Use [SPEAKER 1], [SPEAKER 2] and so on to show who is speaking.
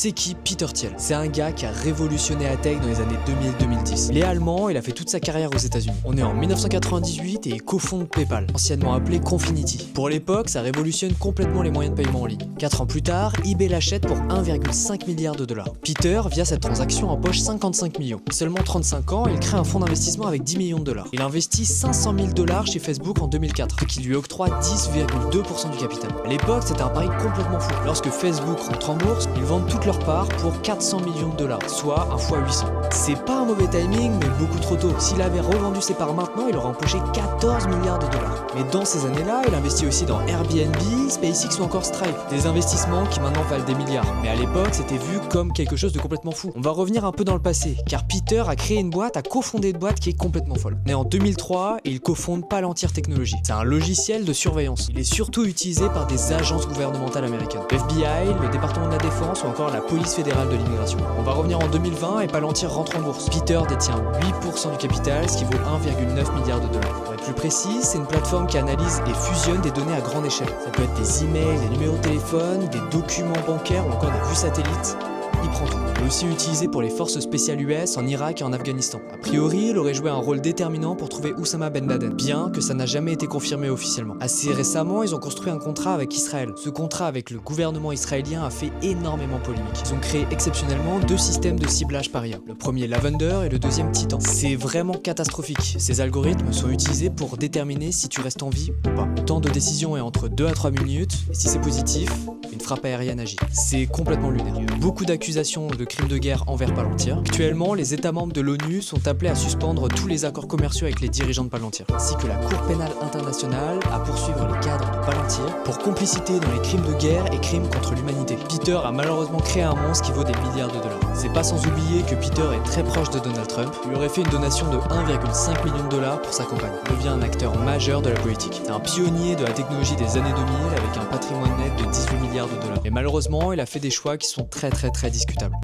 [SPEAKER 1] C'est qui Peter Thiel? C'est un gars qui a révolutionné la tech dans les années 2000-2010. Il est allemand, il a fait toute sa carrière aux États-Unis. On est en 1998 et il cofonde PayPal, anciennement appelé Confinity. Pour l'époque, ça révolutionne complètement les moyens de paiement en ligne. 4 ans plus tard, eBay l'achète pour 1,5 milliard de dollars. Peter, via cette transaction, empoche 55 millions. Seulement 35 ans, il crée un fonds d'investissement avec 10 millions de dollars. Il investit 500 000 dollars chez Facebook en 2004, ce qui lui octroie 10,2% du capital. À l'époque, c'était un pari complètement fou. Lorsque Facebook rentre en bourse, ils vendent toutes leurs parts pour 400 millions de dollars, soit 1 fois 800. C'est pas un mauvais timing, mais beaucoup trop tôt. S'il avait revendu ses parts maintenant, il aurait empoché 14 milliards de dollars. Mais dans ces années-là, il investit aussi dans Airbnb, SpaceX ou encore Stripe. Des investissements qui maintenant valent des milliards. Mais à l'époque, c'était vu comme quelque chose de complètement fou. On va revenir un peu dans le passé, car Peter a créé une boîte, a cofondé une boîte qui est complètement folle. Né en 2003, et il cofonde Palantir Technologies. C'est un logiciel de surveillance. Il est surtout utilisé par des agences gouvernementales américaines. FBI, le département de la défense ou encore la police fédérale de l'immigration. On va revenir en 2020 et Palantir rentre en bourse. Peter détient 8% du capital, ce qui vaut 1,9 milliard de dollars. Pour être plus précis, c'est une plateforme qui analyse et fusionne des données à grande échelle. Ça peut être des emails, des numéros de téléphone, des documents bancaires ou encore des vues satellites. Il prend tout. Il est aussi utilisé pour les forces spéciales US en Irak et en Afghanistan. A priori, il aurait joué un rôle déterminant pour trouver Oussama Ben Laden, bien que ça n'a jamais été confirmé officiellement. Assez récemment, ils ont construit un contrat avec Israël. Ce contrat avec le gouvernement israélien a fait énormément polémique. Ils ont créé exceptionnellement 2 systèmes de ciblage par IA. Le premier Lavender et le deuxième Titan. C'est vraiment catastrophique. Ces algorithmes sont utilisés pour déterminer si tu restes en vie ou pas. Le temps de décision est entre 2 à 3 minutes, et si c'est positif, une frappe aérienne agit. C'est complètement lunaire. Il y a eu beaucoup d'accusations de crimes de guerre envers Palantir. Actuellement, les États membres de l'ONU sont appelés à suspendre tous les accords commerciaux avec les dirigeants de Palantir, ainsi que la Cour pénale internationale à poursuivre les cadres de Palantir pour complicité dans les crimes de guerre et crimes contre l'humanité. Peter a malheureusement créé un monstre qui vaut des milliards de dollars. C'est pas sans oublier que Peter est très proche de Donald Trump. Il lui aurait fait une donation de 1,5 million de dollars pour sa campagne. Il devient un acteur majeur de la politique. C'est un pionnier de la technologie des années 2000 avec un patrimoine net de 18 milliards de dollars. Et malheureusement, il a fait des choix qui sont très discutables.